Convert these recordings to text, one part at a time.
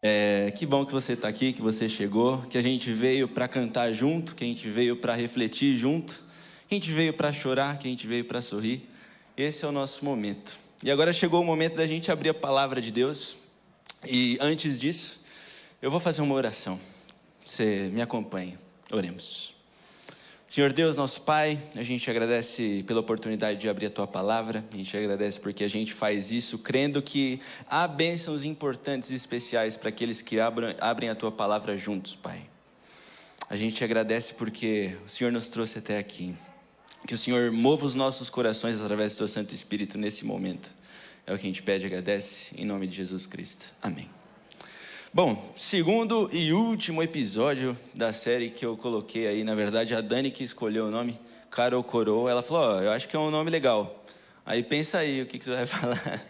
Que bom que você está aqui, que você chegou, que a gente veio para cantar junto, que a gente veio para refletir junto, que a gente veio para chorar, que a gente veio para sorrir. Esse é o nosso momento. E agora chegou o momento da gente abrir a palavra de Deus. E antes disso, eu vou fazer uma oração. Você me acompanha. Oremos. Senhor Deus, nosso Pai, a gente agradece pela oportunidade de abrir a Tua Palavra, a gente agradece porque a gente faz isso crendo que há bênçãos importantes e especiais para aqueles que abrem a Tua Palavra juntos, Pai. A gente agradece porque o Senhor nos trouxe até aqui, que o Senhor mova os nossos corações através do Teu Santo Espírito nesse momento. É o que a gente pede e agradece, em nome de Jesus Cristo. Amém. Bom, segundo e último episódio da série que eu coloquei aí, na verdade a Dani que escolheu o nome, Cara ou Coroa, ela falou, eu acho que é um nome legal. Aí pensa aí, o que você vai falar?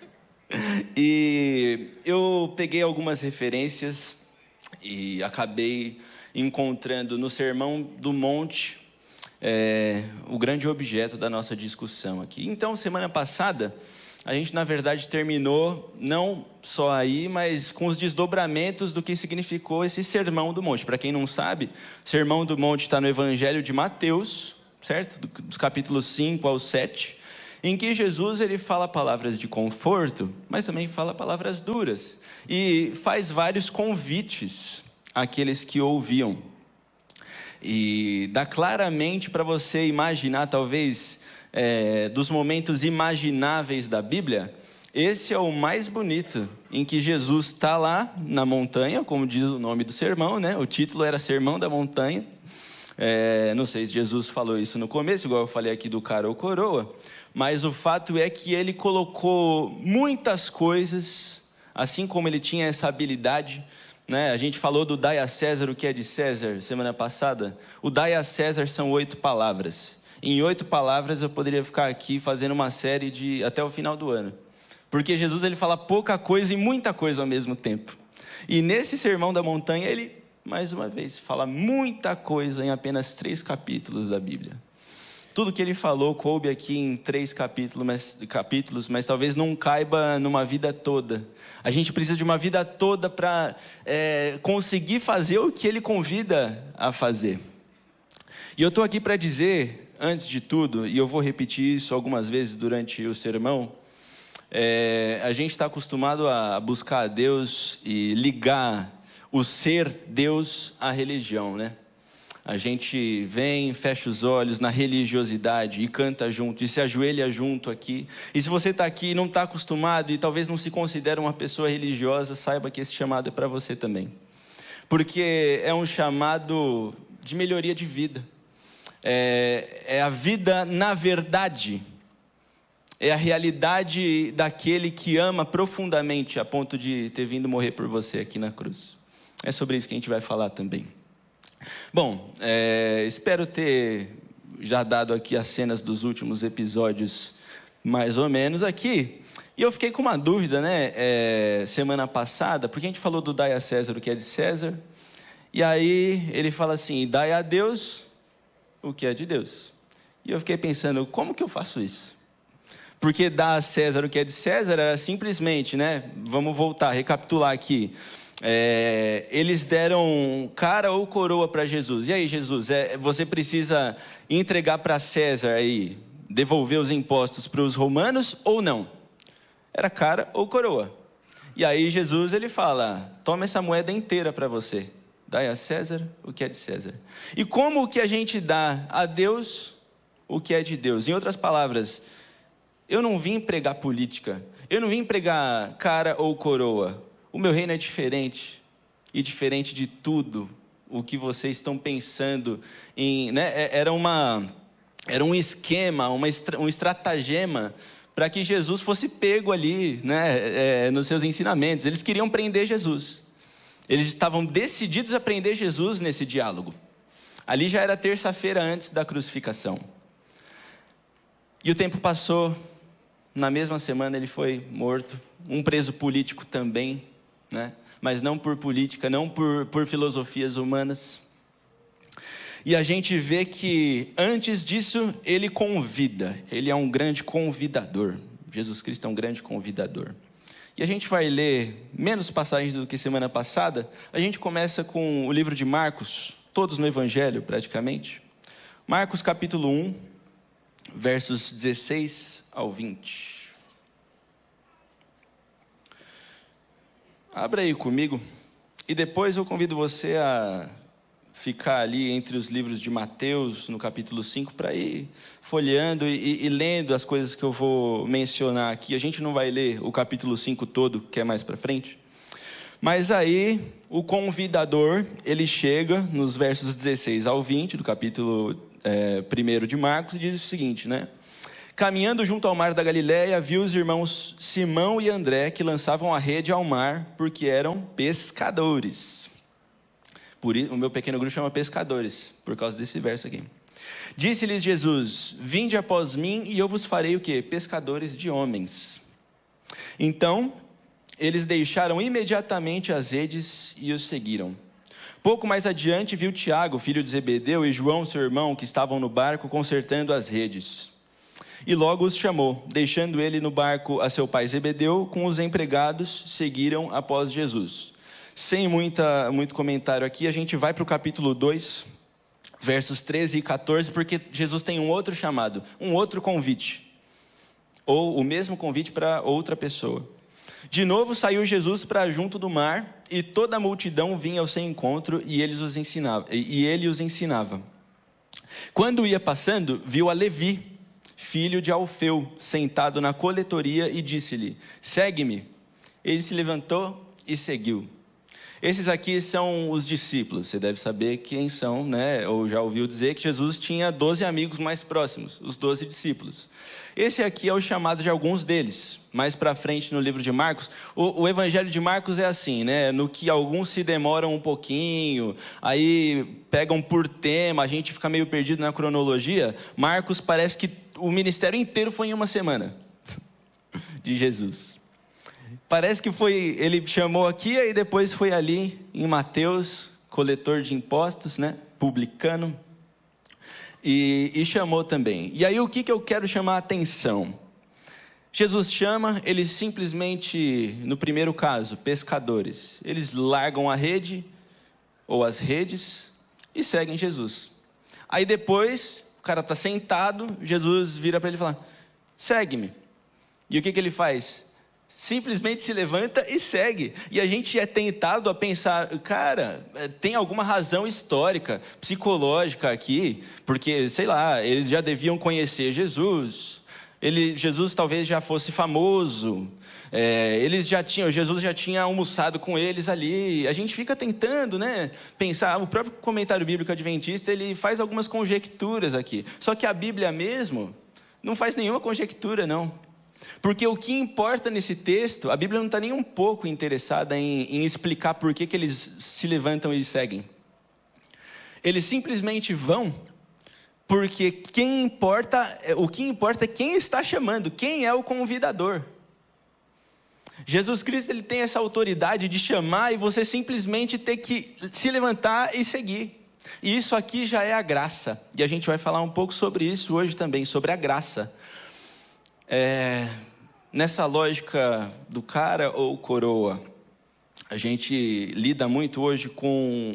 E eu peguei algumas referências e acabei encontrando no Sermão do Monte o grande objeto da nossa discussão aqui. Então, semana passada, a gente, na verdade, terminou, não só aí, mas com os desdobramentos do que significou esse Sermão do Monte. Para quem não sabe, o Sermão do Monte está no Evangelho de Mateus, certo? Dos capítulos 5 ao 7, em que Jesus ele fala palavras de conforto, mas também fala palavras duras. E faz vários convites àqueles que ouviam. E dá claramente para você imaginar, talvez, dos momentos imagináveis da Bíblia, esse é o mais bonito, em que Jesus está lá na montanha, como diz o nome do sermão, né? O título era Sermão da Montanha. Não sei se Jesus falou isso no começo, igual eu falei aqui do Cara ou Coroa, mas o fato é que ele colocou muitas coisas, assim como ele tinha essa habilidade, né? A gente falou do dai a César o que é de César semana passada. O dai a César são 8 palavras. Em 8 palavras eu poderia ficar aqui fazendo uma série até o final do ano. Porque Jesus ele fala pouca coisa e muita coisa ao mesmo tempo. E nesse Sermão da Montanha ele, mais uma vez, fala muita coisa em apenas 3 capítulos da Bíblia. Tudo que ele falou coube aqui em 3 capítulos, mas talvez não caiba numa vida toda. A gente precisa de uma vida toda para conseguir fazer o que ele convida a fazer. E eu estou aqui para dizer, antes de tudo, e eu vou repetir isso algumas vezes durante o sermão, a gente está acostumado a buscar a Deus e ligar o ser Deus à religião, né? A gente vem, fecha os olhos na religiosidade e canta junto, e se ajoelha junto aqui. E se você está aqui e não está acostumado e talvez não se considere uma pessoa religiosa, saiba que esse chamado é para você também. Porque é um chamado de melhoria de vida. É a vida na verdade, é a realidade daquele que ama profundamente a ponto de ter vindo morrer por você aqui na cruz. É sobre isso que a gente vai falar também. Bom, espero ter já dado aqui as cenas dos últimos episódios mais ou menos aqui. E eu fiquei com uma dúvida, né, semana passada, porque a gente falou do dai a César o que é de César, e aí ele fala assim, dai a Deus o que é de Deus. E eu fiquei pensando, como que eu faço isso? Porque dar a César o que é de César era simplesmente, né? Vamos voltar, recapitular aqui. Eles deram cara ou coroa para Jesus. E aí, Jesus, você precisa entregar para César aí, devolver os impostos para os romanos ou não? Era cara ou coroa. E aí Jesus ele fala, toma essa moeda inteira para você. Dai a César o que é de César. E como que a gente dá a Deus o que é de Deus? Em outras palavras, eu não vim pregar política. Eu não vim pregar cara ou coroa. O meu reino é diferente. E diferente de tudo o que vocês estão pensando em... né? Era um esquema, um estratagema para que Jesus fosse pego ali, né? Nos seus ensinamentos. Eles queriam prender Jesus. Eles estavam decididos a prender Jesus nesse diálogo. Ali já era terça-feira antes da crucificação. E o tempo passou, na mesma semana ele foi morto. Um preso político também, né? Mas não por política, não por filosofias humanas. E a gente vê que antes disso ele convida. Ele é um grande convidador. Jesus Cristo é um grande convidador. e a gente vai ler menos passagens do que semana passada. A gente começa com o livro de Marcos, todos no Evangelho praticamente. Marcos capítulo 1, versos 16 ao 20. Abra aí comigo, e depois eu convido você a ficar ali entre os livros de Mateus, no capítulo 5, para ir folheando e lendo as coisas que eu vou mencionar aqui. A gente não vai ler o capítulo 5 todo, que é mais para frente. Mas aí, o convidador, ele chega nos versos 16 ao 20, do capítulo 1 de Marcos, e diz o seguinte, né? Caminhando junto ao mar da Galileia, viu os irmãos Simão e André, que lançavam a rede ao mar, porque eram pescadores. Por isso, o meu pequeno grupo chama pescadores, por causa desse verso aqui. Disse-lhes Jesus, vinde após mim, e eu vos farei o quê? Pescadores de homens. Então, eles deixaram imediatamente as redes e os seguiram. Pouco mais adiante, viu Tiago, filho de Zebedeu, e João, seu irmão, que estavam no barco consertando as redes. E logo os chamou, deixando ele no barco a seu pai Zebedeu, com os empregados, seguiram após Jesus. Sem muito comentário aqui, a gente vai para o capítulo 2, versos 13 e 14, porque Jesus tem um outro chamado, um outro convite, ou o mesmo convite para outra pessoa. De novo saiu Jesus para junto do mar, e toda a multidão vinha ao seu encontro, e ele os ensinava. Quando ia passando, viu a Levi, filho de Alfeu, sentado na coletoria, e disse-lhe, segue-me. Ele se levantou e seguiu. Esses aqui são os discípulos, você deve saber quem são, né? Ou já ouviu dizer que Jesus tinha 12 amigos mais próximos, os 12 discípulos. Esse aqui é o chamado de alguns deles. Mais para frente no livro de Marcos, o evangelho de Marcos é assim, né? No que alguns se demoram um pouquinho, aí pegam por tema, a gente fica meio perdido na cronologia. Marcos parece que o ministério inteiro foi em uma semana de Jesus. Parece que foi, ele chamou aqui, aí depois foi ali em Mateus, coletor de impostos, né? Publicano, e chamou também. E aí o que eu quero chamar a atenção? Jesus chama, eles simplesmente, no primeiro caso, pescadores, eles largam a rede, ou as redes, e seguem Jesus. Aí depois, o cara está sentado, Jesus vira para ele e fala, segue-me. E o que ele faz? Simplesmente se levanta e segue. E a gente é tentado a pensar, cara, tem alguma razão histórica, psicológica aqui, porque, sei lá, eles já deviam conhecer Jesus, Jesus talvez já fosse famoso, Jesus já tinha almoçado com eles ali. A gente fica tentando, né, pensar. O próprio comentário bíblico adventista, ele faz algumas conjecturas aqui, só que a Bíblia mesmo não faz nenhuma conjectura, não. Porque o que importa nesse texto, a Bíblia não está nem um pouco interessada em explicar por que eles se levantam e seguem. Eles simplesmente vão, porque o que importa é quem está chamando, quem é o convidador. Jesus Cristo, ele tem essa autoridade de chamar, e você simplesmente ter que se levantar e seguir. E isso aqui já é a graça, e a gente vai falar um pouco sobre isso hoje também, sobre a graça. Nessa lógica do cara ou coroa, a gente lida muito hoje com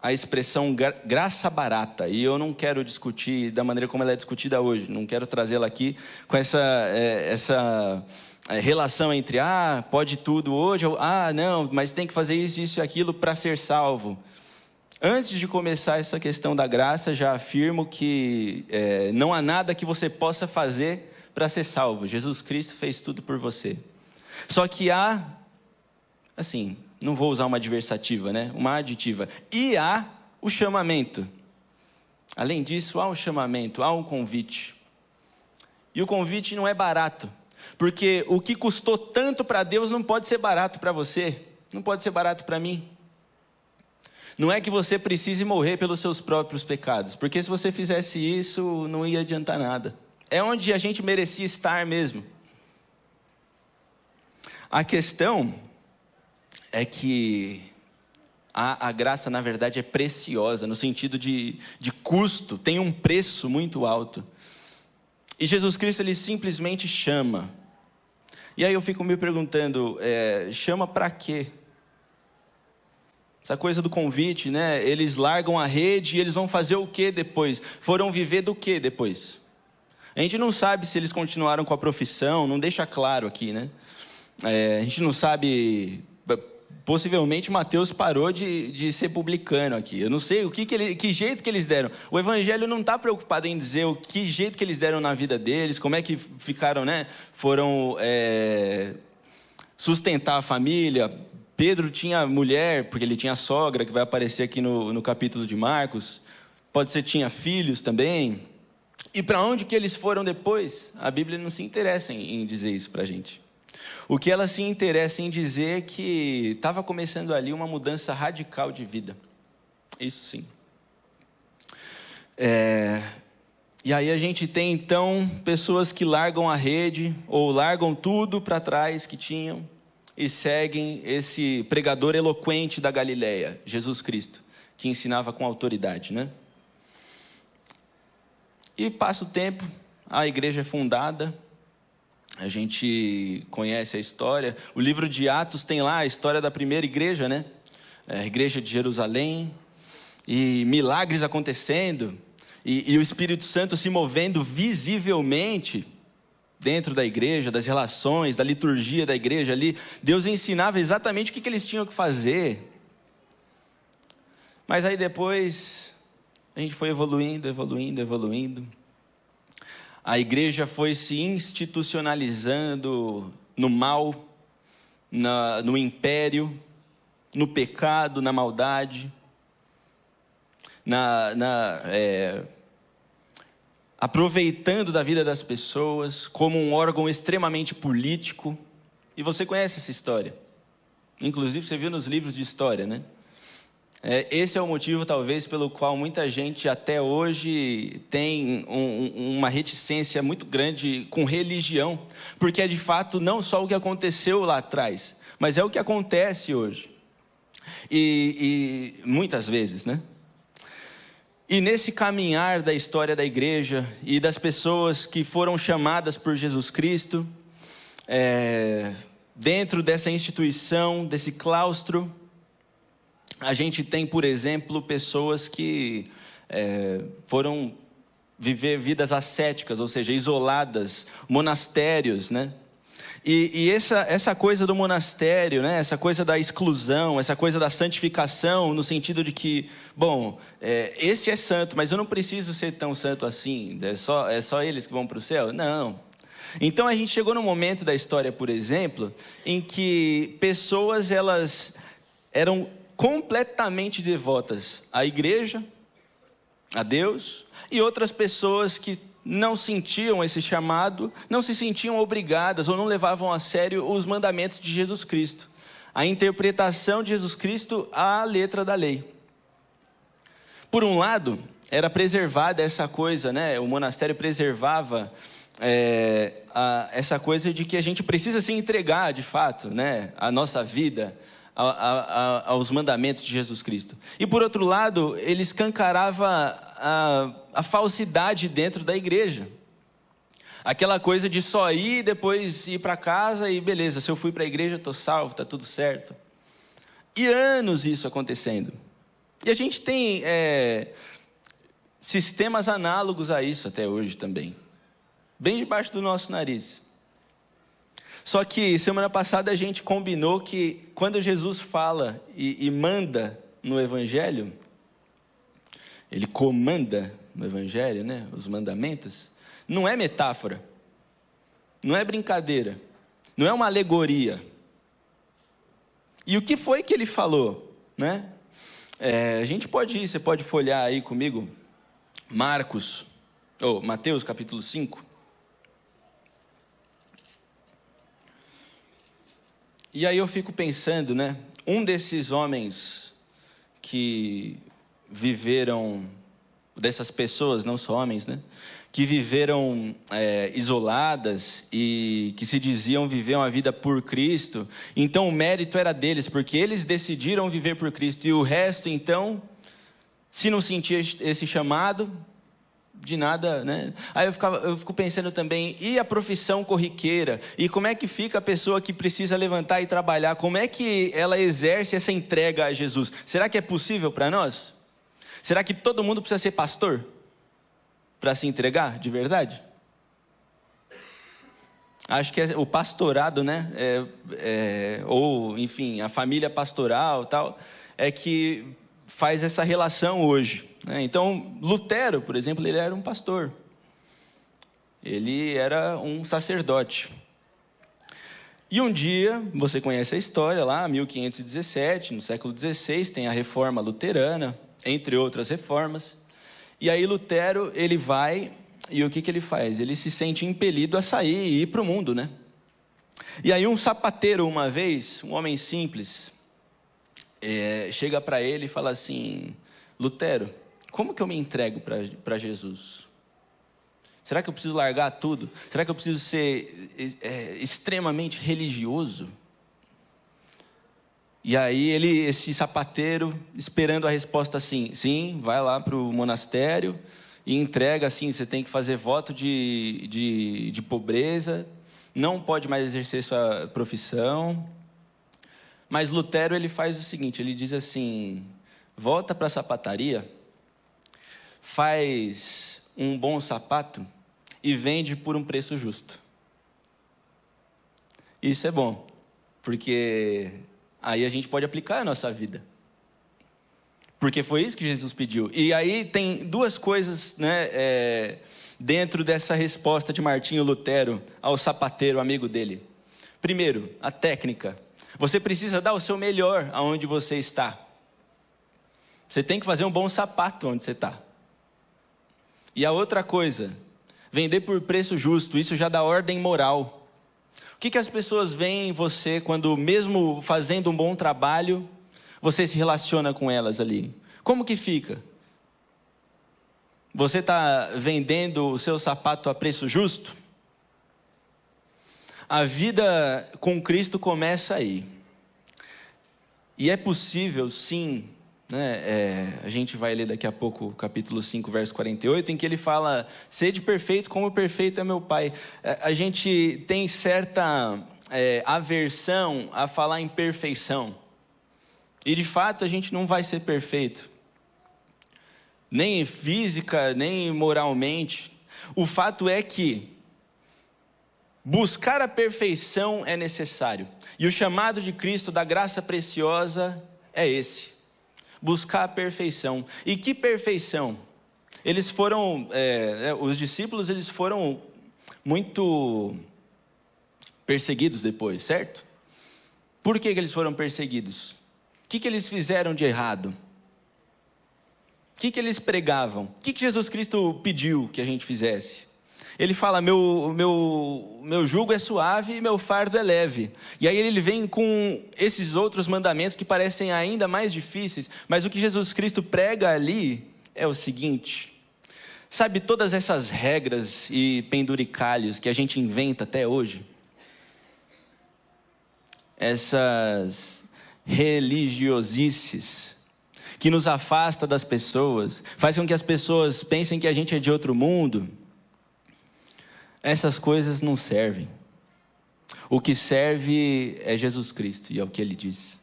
a expressão graça barata, e eu não quero discutir da maneira como ela é discutida hoje, não quero trazê-la aqui com essa relação entre, pode tudo hoje, ou, não, mas tem que fazer isso, isso e aquilo para ser salvo. Antes de começar essa questão da graça, já afirmo que não há nada que você possa fazer para ser salvo. Jesus Cristo fez tudo por você. Só que há, assim, não vou usar uma adversativa, né? Uma aditiva. E há o chamamento. Além disso, há um chamamento, há um convite. E o convite não é barato. Porque o que custou tanto para Deus não pode ser barato para você. Não pode ser barato para mim. Não é que você precise morrer pelos seus próprios pecados. Porque se você fizesse isso, não ia adiantar nada. É onde a gente merecia estar mesmo. A questão é que a graça, na verdade, é preciosa, no sentido de custo, tem um preço muito alto. E Jesus Cristo, ele simplesmente chama. E aí eu fico me perguntando, chama para quê? Essa coisa do convite, né? Eles largam a rede e eles vão fazer o que depois? Foram viver do que depois? A gente não sabe se eles continuaram com a profissão, não deixa claro aqui, né? A gente não sabe... Possivelmente Mateus parou de ser publicano aqui. Eu não sei que jeito que eles deram. O Evangelho não está preocupado em dizer o que jeito que eles deram na vida deles, como é que ficaram, né? Foram sustentar a família. Pedro tinha mulher, porque ele tinha sogra, que vai aparecer aqui no capítulo de Marcos. Pode ser tinha filhos também. E para onde que eles foram depois? A Bíblia não se interessa em dizer isso para a gente. O que ela se interessa em dizer é que estava começando ali uma mudança radical de vida. Isso sim. E aí a gente tem então pessoas que largam a rede, ou largam tudo para trás que tinham, e seguem esse pregador eloquente da Galileia, Jesus Cristo, que ensinava com autoridade, né? E passa o tempo, a igreja é fundada. A gente conhece a história. O livro de Atos tem lá a história da primeira igreja, né? A igreja de Jerusalém. E milagres acontecendo. E o Espírito Santo se movendo visivelmente dentro da igreja, das relações, da liturgia da igreja ali. Deus ensinava exatamente o que eles tinham que fazer. Mas aí depois, a gente foi evoluindo. A igreja foi se institucionalizando no mal, no império, no pecado, na maldade, aproveitando da vida das pessoas como um órgão extremamente político. E você conhece essa história. Inclusive você viu nos livros de história, né? Esse é o motivo, talvez, pelo qual muita gente até hoje tem uma reticência muito grande com religião, porque é de fato não só o que aconteceu lá atrás, mas é o que acontece hoje, e muitas vezes, né? E nesse caminhar da história da igreja e das pessoas que foram chamadas por Jesus Cristo, dentro dessa instituição, desse claustro, a gente tem, por exemplo, pessoas que foram viver vidas ascéticas, ou seja, isoladas, monastérios, né? E essa coisa do monastério, né? Essa coisa da exclusão, essa coisa da santificação, no sentido de que, esse é santo, mas eu não preciso ser tão santo assim, é só eles que vão para o céu? Não. Então a gente chegou num momento da história, por exemplo, em que pessoas, elas eram completamente devotas à igreja, a Deus, e outras pessoas que não sentiam esse chamado, não se sentiam obrigadas ou não levavam a sério os mandamentos de Jesus Cristo, a interpretação de Jesus Cristo à letra da lei. Por um lado, era preservada essa coisa, né? O monastério preservava essa coisa de que a gente precisa se entregar, de fato, né? A nossa vida aos mandamentos de Jesus Cristo. E por outro lado, ele escancarava a falsidade dentro da igreja. Aquela coisa de só ir, depois ir para casa e beleza, se eu fui para a igreja, estou salvo, está tudo certo. E anos isso acontecendo. E a gente tem sistemas análogos a isso até hoje também. Bem debaixo do nosso nariz. Só que semana passada a gente combinou que quando Jesus fala e manda no Evangelho, ele comanda no Evangelho, né, os mandamentos, não é metáfora, não é brincadeira, não é uma alegoria. E o que foi que ele falou, né? A gente pode ir, você pode folhear aí comigo, Mateus capítulo 5. E aí eu fico pensando, né? Um desses homens que viveram, dessas pessoas, não só homens, né? Que viveram isoladas e que se diziam viver uma vida por Cristo. Então o mérito era deles, porque eles decidiram viver por Cristo. E o resto, então, se não sentia esse chamado, de nada, né? Aí eu fico pensando também, e a profissão corriqueira? E como é que fica a pessoa que precisa levantar e trabalhar? Como é que ela exerce essa entrega a Jesus? Será que é possível para nós? Será que todo mundo precisa ser pastor para se entregar de verdade? Acho que o pastorado, né? Ou, enfim, a família pastoral tal, é que faz essa relação hoje, né? Então, Lutero, por exemplo, ele era um pastor. Ele era um sacerdote. E um dia, você conhece a história lá, 1517, no século XVI, tem a reforma luterana, entre outras reformas. E aí Lutero, ele vai, e o que ele faz? Ele se sente impelido a sair e ir para o mundo, né? E aí um sapateiro, uma vez, um homem simples, chega para ele e fala assim: Lutero, como que eu me entrego para Jesus? Será que eu preciso largar tudo? Será que eu preciso ser extremamente religioso? E aí esse sapateiro, esperando a resposta assim: sim, vai lá para o monastério e entrega assim, você tem que fazer voto de pobreza, não pode mais exercer sua profissão. Mas Lutero, ele faz o seguinte, ele diz assim: volta para a sapataria, faz um bom sapato e vende por um preço justo. Isso é bom, porque aí a gente pode aplicar a nossa vida. Porque foi isso que Jesus pediu. E aí tem duas coisas, né, dentro dessa resposta de Martinho Lutero ao sapateiro, amigo dele. Primeiro, a técnica. Você precisa dar o seu melhor aonde você está. Você tem que fazer um bom sapato onde você está. E a outra coisa, vender por preço justo, isso já dá ordem moral. O que as pessoas veem em você quando, mesmo fazendo um bom trabalho, você se relaciona com elas ali? Como que fica? Você está vendendo o seu sapato a preço justo? A vida com Cristo começa aí. E é possível, sim, né? A gente vai ler daqui a pouco o capítulo 5, verso 48, em que ele fala: sede perfeito como perfeito é meu Pai. A gente tem certa aversão a falar em perfeição. E de fato a gente não vai ser perfeito. Nem física, nem moralmente. O fato é que buscar a perfeição é necessário. E o chamado de Cristo da graça preciosa é esse: buscar a perfeição. E que perfeição? Eles foram, os discípulos, eles foram muito perseguidos depois, certo? Por que eles foram perseguidos? O que eles fizeram de errado? O que eles pregavam? O que Jesus Cristo pediu que a gente fizesse? Ele fala: meu jugo é suave e meu fardo é leve. E aí ele vem com esses outros mandamentos que parecem ainda mais difíceis, mas o que Jesus Cristo prega ali é o seguinte: sabe todas essas regras e penduricalhos que a gente inventa até hoje? Essas religiosices que nos afasta das pessoas, faz com que as pessoas pensem que a gente é de outro mundo. Essas coisas não servem. O que serve é Jesus Cristo, e é o que ele diz.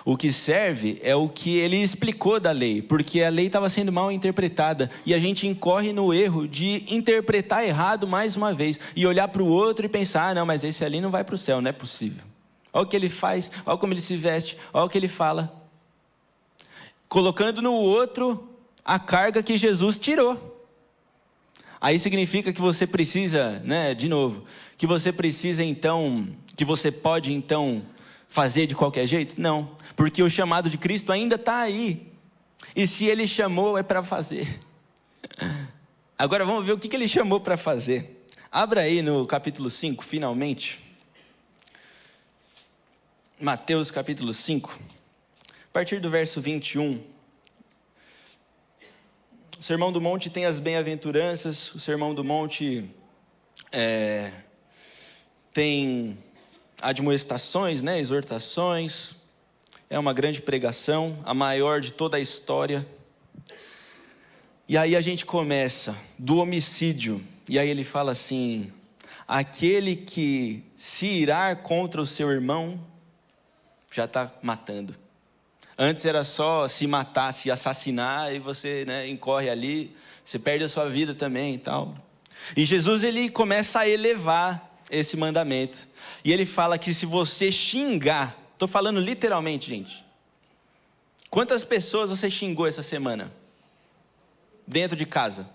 O que serve é o que ele explicou da lei, porque a lei estava sendo mal interpretada, e a gente incorre no erro de interpretar errado mais uma vez, e olhar para o outro e pensar: não, mas esse ali não vai para o céu, não é possível. Olha o que ele faz, olha como ele se veste, olha o que ele fala. Colocando no outro a carga que Jesus tirou. Aí significa que você precisa, né, de novo, que você precisa então, que você pode então fazer de qualquer jeito? Não, porque o chamado de Cristo ainda está aí. E se ele chamou, é para fazer. Agora vamos ver o que ele chamou para fazer. Abra aí no capítulo 5, finalmente. Mateus capítulo 5, a partir do verso 21. O Sermão do Monte tem as bem-aventuranças, o Sermão do Monte tem admoestações, né, exortações, é uma grande pregação, a maior de toda a história. E aí a gente começa do homicídio, e aí ele fala assim: aquele que se irar contra o seu irmão, já está matando. Antes era só se matar, se assassinar, e você, incorre ali, você perde a sua vida também e tal. E Jesus, ele começa a elevar esse mandamento, e ele fala que se você xingar, estou falando literalmente, gente, quantas pessoas você xingou essa semana? Dentro de casa.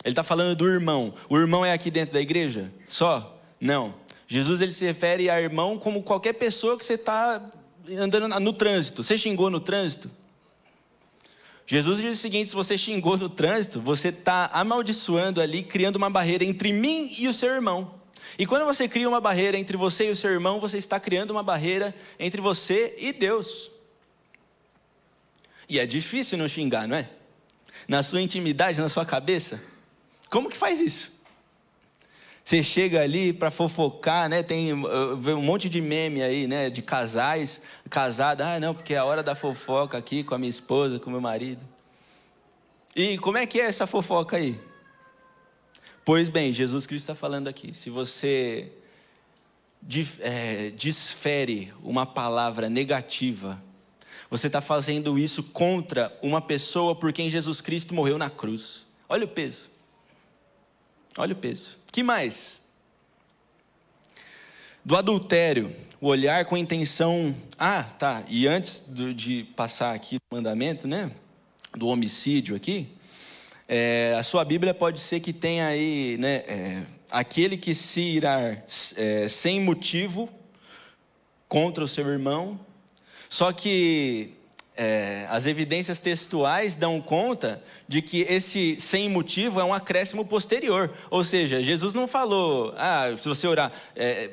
Ele está falando do irmão. O irmão é aqui dentro da igreja? Só? Não. Jesus, ele se refere a irmão como qualquer pessoa que você está andando no trânsito. Você xingou no trânsito? Jesus diz o seguinte: se você xingou no trânsito, você está amaldiçoando ali, criando uma barreira entre mim e o seu irmão. E quando você cria uma barreira entre você e o seu irmão, você está criando uma barreira entre você e Deus. E é difícil não xingar, não é? Na sua intimidade, na sua cabeça. Como que faz isso? Você chega ali para fofocar, tem um monte de meme aí, de casais, casado, não, porque é a hora da fofoca aqui com a minha esposa, com o meu marido. E como é que é essa fofoca aí? Pois bem, Jesus Cristo está falando aqui, se você desfere uma palavra negativa, você está fazendo isso contra uma pessoa por quem Jesus Cristo morreu na cruz. Olha o peso. Olha o peso. Que mais? Do adultério, o olhar com intenção... E antes de passar aqui o mandamento, do homicídio aqui, a sua Bíblia pode ser que tenha aí, aquele que se irar sem motivo contra o seu irmão. Só que as evidências textuais dão conta de que esse sem motivo é um acréscimo posterior. Ou seja, Jesus não falou, se você orar,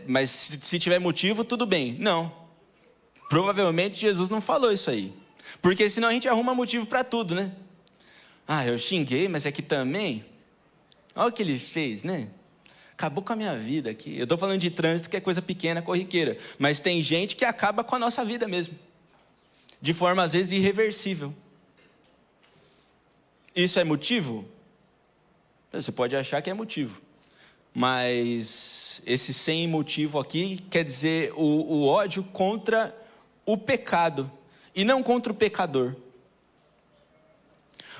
mas se tiver motivo, tudo bem. Não. Provavelmente Jesus não falou isso aí. Porque senão a gente arruma motivo para tudo, eu xinguei, mas é que também, olha o que ele fez, Acabou com a minha vida aqui. Eu estou falando de trânsito, que é coisa pequena, corriqueira. Mas tem gente que acaba com a nossa vida mesmo. De forma, às vezes, irreversível. Isso é motivo? Você pode achar que é motivo. Mas esse sem motivo aqui quer dizer o ódio contra o pecado. E não contra o pecador.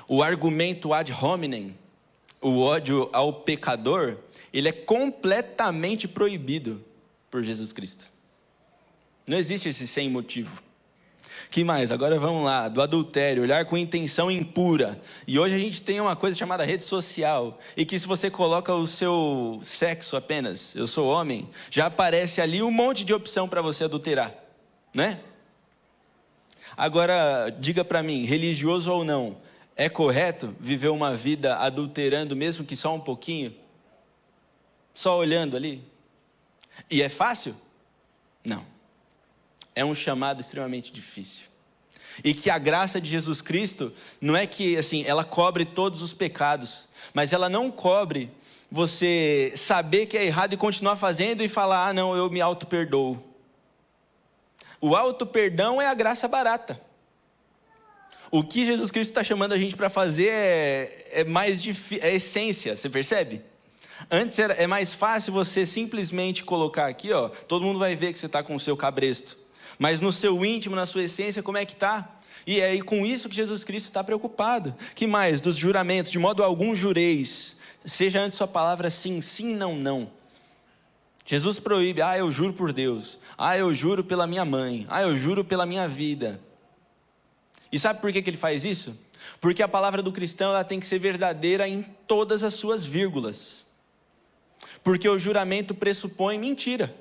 O argumento ad hominem, o ódio ao pecador, ele é completamente proibido por Jesus Cristo. Não existe esse sem motivo. Que mais? Agora vamos lá, do adultério, olhar com intenção impura. E hoje a gente tem uma coisa chamada rede social, e que se você coloca o seu sexo apenas, eu sou homem, já aparece ali um monte de opção para você adulterar, Agora, diga para mim, religioso ou não, é correto viver uma vida adulterando, mesmo que só um pouquinho? Só olhando ali? E é fácil? Não. É um chamado extremamente difícil. E que a graça de Jesus Cristo, não é que ela cobre todos os pecados, mas ela não cobre você saber que é errado e continuar fazendo e falar, não, eu me auto-perdoo. O auto-perdão é a graça barata. O que Jesus Cristo está chamando a gente para fazer é mais difícil, é essência, você percebe? Antes é mais fácil você simplesmente colocar aqui, todo mundo vai ver que você está com o seu cabresto. Mas no seu íntimo, na sua essência, como é que está? E é aí com isso que Jesus Cristo está preocupado. Que mais? Dos juramentos, de modo algum jureis, seja antes sua palavra sim, sim, não, não. Jesus proíbe, eu juro por Deus, eu juro pela minha mãe, eu juro pela minha vida. E sabe por que ele faz isso? Porque a palavra do cristão ela tem que ser verdadeira em todas as suas vírgulas. Porque o juramento pressupõe mentira.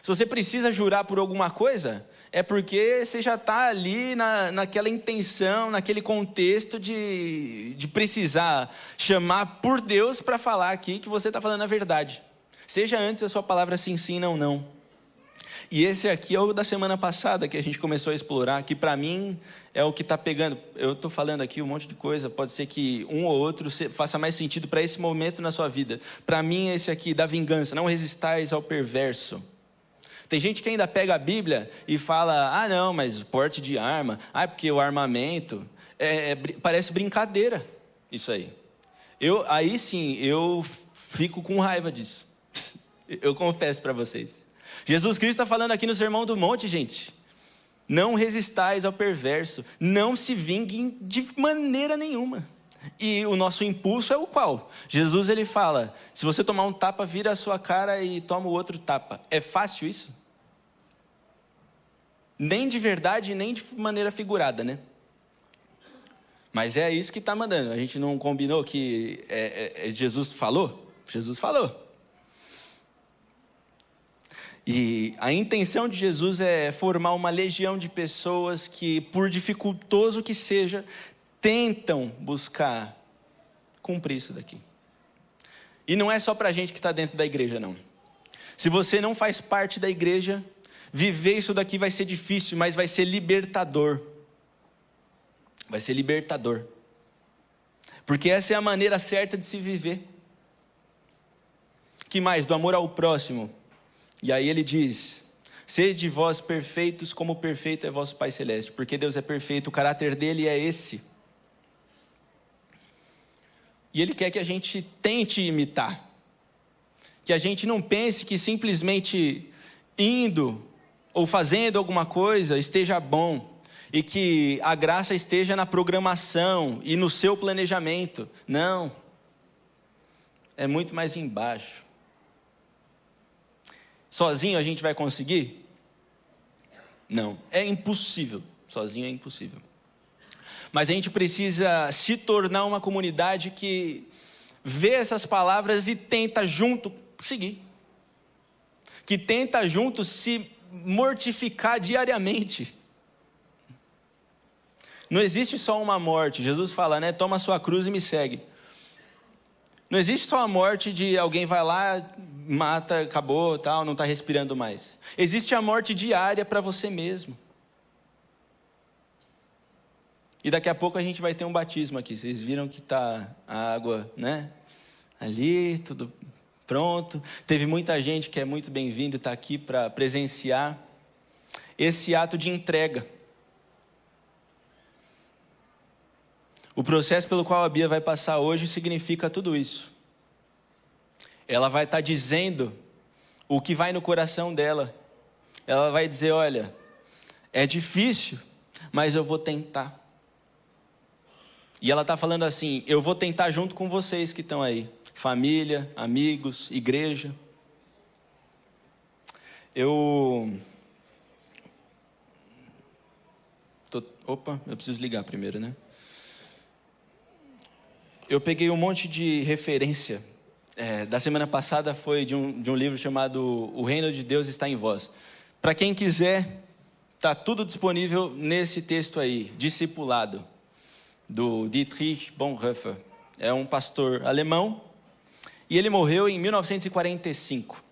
Se você precisa jurar por alguma coisa, é porque você já está ali naquela intenção, naquele contexto de precisar chamar por Deus para falar aqui que você está falando a verdade. Seja antes a sua palavra sim, sim, não, não. E esse aqui é o da semana passada que a gente começou a explorar, que para mim é o que está pegando. Eu estou falando aqui um monte de coisa, pode ser que um ou outro faça mais sentido para esse momento na sua vida. Para mim é esse aqui, da vingança, não resistais ao perverso. Tem gente que ainda pega a Bíblia e fala, não, mas porte de arma, porque o armamento parece brincadeira isso aí. Aí sim, eu fico com raiva disso. Eu confesso para vocês. Jesus Cristo está falando aqui no Sermão do Monte, gente. Não resistais ao perverso. Não se vinguem de maneira nenhuma. E o nosso impulso é o qual? Jesus, ele fala, se você tomar um tapa, vira a sua cara e toma o outro tapa. É fácil isso? Nem de verdade, nem de maneira figurada, né? Mas é isso que está mandando. A gente não combinou que Jesus falou? Jesus falou. E a intenção de Jesus é formar uma legião de pessoas que, por dificultoso que seja, tentam buscar cumprir isso daqui. E não é só para a gente que está dentro da igreja, não. Se você não faz parte da igreja, viver isso daqui vai ser difícil, mas vai ser libertador. Vai ser libertador. Porque essa é a maneira certa de se viver. Que mais? Do amor ao próximo. E aí ele diz, sede vós perfeitos como perfeito é vosso Pai Celeste. Porque Deus é perfeito, o caráter dele é esse. E ele quer que a gente tente imitar. Que a gente não pense que simplesmente indo ou fazendo alguma coisa esteja bom. E que a graça esteja na programação e no seu planejamento. Não. É muito mais embaixo. Sozinho a gente vai conseguir? Não. É impossível. Sozinho é impossível. Mas a gente precisa se tornar uma comunidade que vê essas palavras e tenta junto seguir. Que tenta junto se mortificar diariamente. Não existe só uma morte. Jesus fala, né? Toma a sua cruz e me segue. Não existe só a morte de alguém vai lá, mata, acabou, tal, não está respirando mais. Existe a morte diária para você mesmo. E daqui a pouco a gente vai ter um batismo aqui. Vocês viram que está a água, né? Ali, tudo pronto. Teve muita gente que é muito bem-vindo e está aqui para presenciar esse ato de entrega. O processo pelo qual a Bia vai passar hoje significa tudo isso. Ela vai estar dizendo o que vai no coração dela. Ela vai dizer, olha, é difícil, mas eu vou tentar. E ela está falando assim, eu vou tentar junto com vocês que estão aí. Família, amigos, igreja. Eu preciso ligar primeiro, né? Eu peguei um monte de referência. Da semana passada foi de um livro chamado O Reino de Deus está em Vós. Para quem quiser, está tudo disponível nesse texto aí, Discipulado, do Dietrich Bonhoeffer. É um pastor alemão e ele morreu em 1945.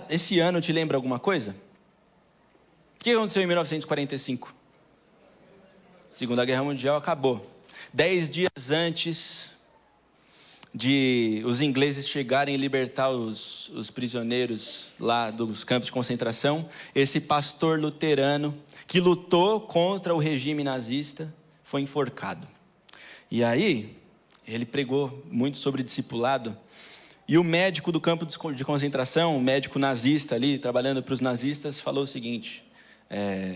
Esse ano te lembra alguma coisa? O que aconteceu em 1945? Segunda Guerra Mundial acabou. 10 dias antes de os ingleses chegarem e libertar os prisioneiros lá dos campos de concentração, esse pastor luterano que lutou contra o regime nazista foi enforcado. E aí, ele pregou muito sobre discipulado, e o médico do campo de concentração, o médico nazista ali, trabalhando para os nazistas, falou o seguinte,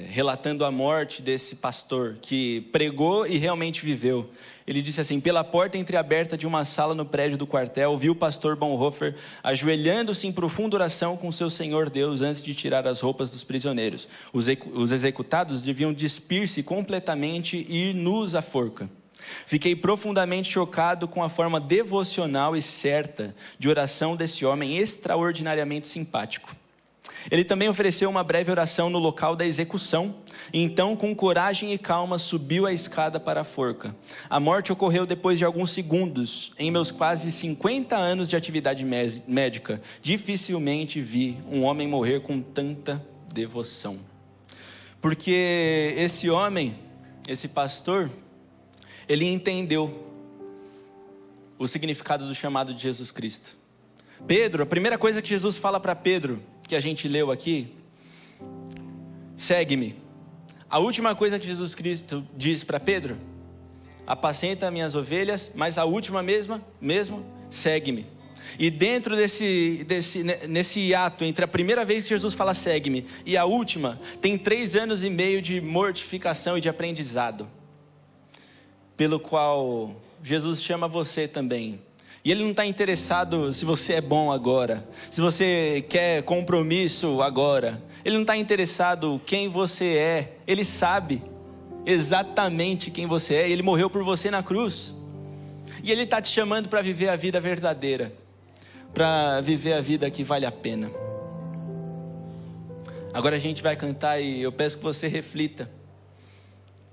relatando a morte desse pastor que pregou e realmente viveu. Ele disse assim, pela porta entreaberta de uma sala no prédio do quartel, viu o pastor Bonhoeffer ajoelhando-se em profunda oração com seu Senhor Deus antes de tirar as roupas dos prisioneiros. Os executados deviam despir-se completamente e ir nus à forca. Fiquei profundamente chocado com a forma devocional e certa de oração desse homem extraordinariamente simpático. Ele também ofereceu uma breve oração no local da execução, e então com coragem e calma subiu a escada para a forca. A morte ocorreu depois de alguns segundos. Em meus quase 50 anos de atividade médica, dificilmente vi um homem morrer com tanta devoção. Porque esse homem, esse pastor, ele entendeu o significado do chamado de Jesus Cristo. Pedro, a primeira coisa que Jesus fala para Pedro, que a gente leu aqui, segue-me. A última coisa que Jesus Cristo diz para Pedro: apacenta minhas ovelhas, mas a última mesmo, segue-me. E dentro nesse hiato, entre a primeira vez que Jesus fala segue-me e a última, tem 3 anos e meio de mortificação e de aprendizado, pelo qual Jesus chama você também. E Ele não está interessado se você é bom agora, se você quer compromisso agora. Ele não está interessado quem você é. Ele sabe exatamente quem você é. Ele morreu por você na cruz. E Ele está te chamando para viver a vida verdadeira, para viver a vida que vale a pena. Agora a gente vai cantar e eu peço que você reflita.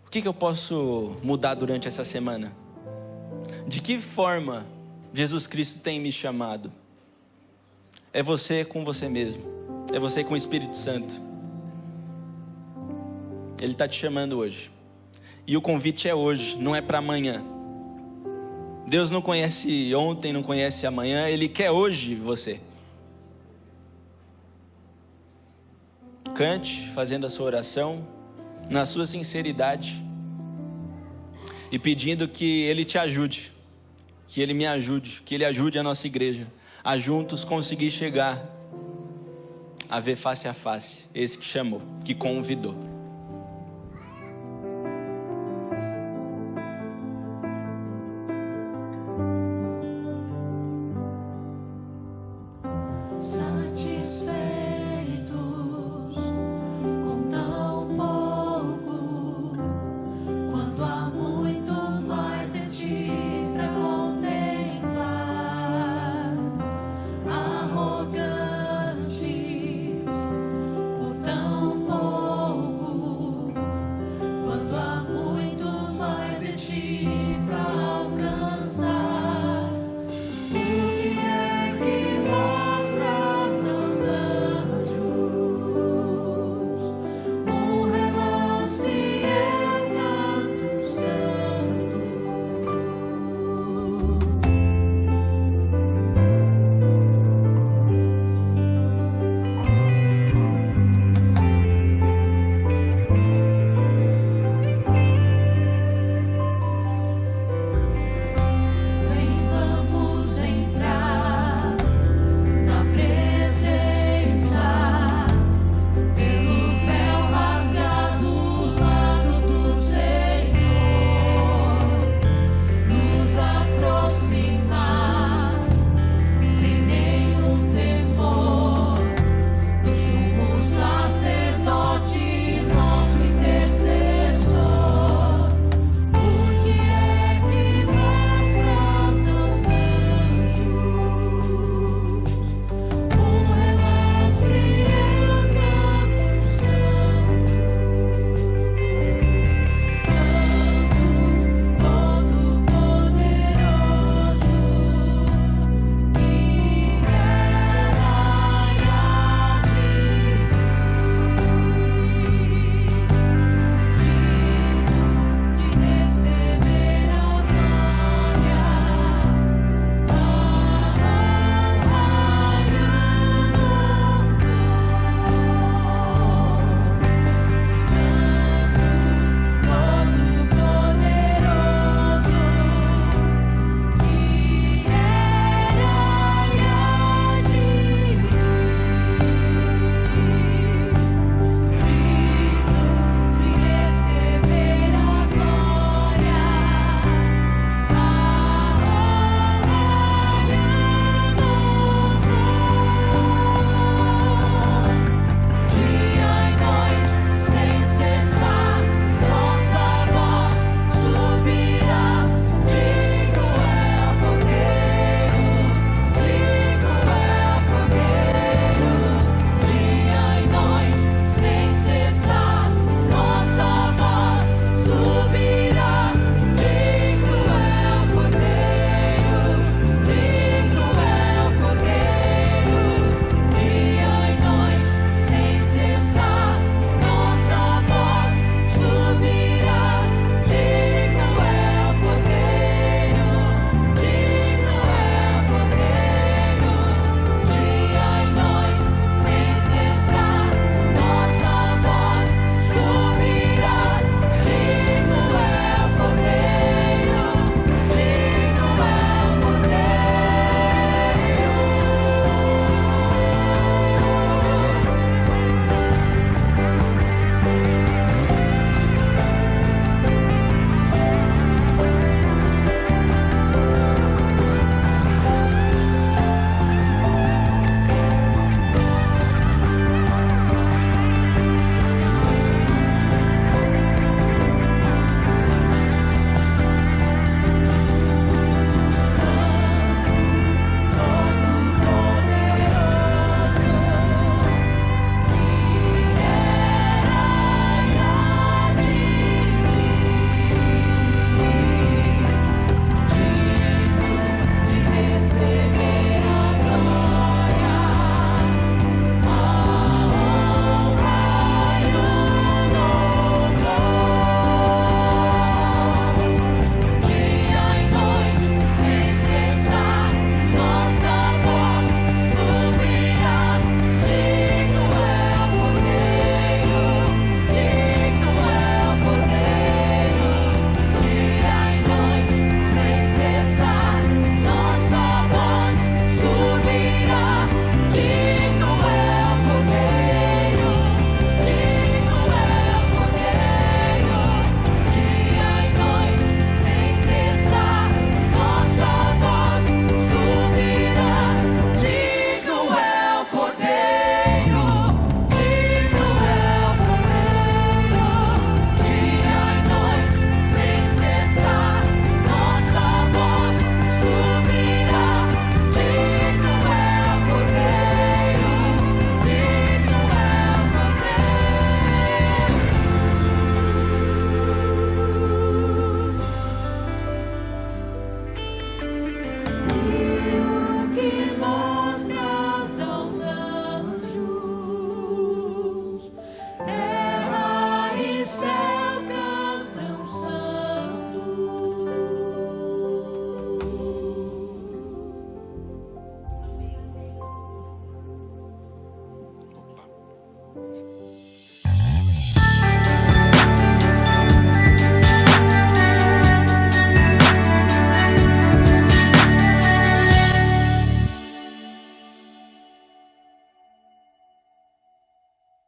O que eu posso mudar durante essa semana? De que forma Jesus Cristo tem me chamado? É você com você mesmo. É você com o Espírito Santo. Ele está te chamando hoje. E o convite é hoje, não é para amanhã. Deus não conhece ontem, não conhece amanhã. Ele quer hoje você. Cante, fazendo a sua oração, na sua sinceridade, e pedindo que Ele te ajude, que Ele me ajude, que Ele ajude a nossa igreja a juntos conseguir chegar a ver face a face esse que chamou, que convidou.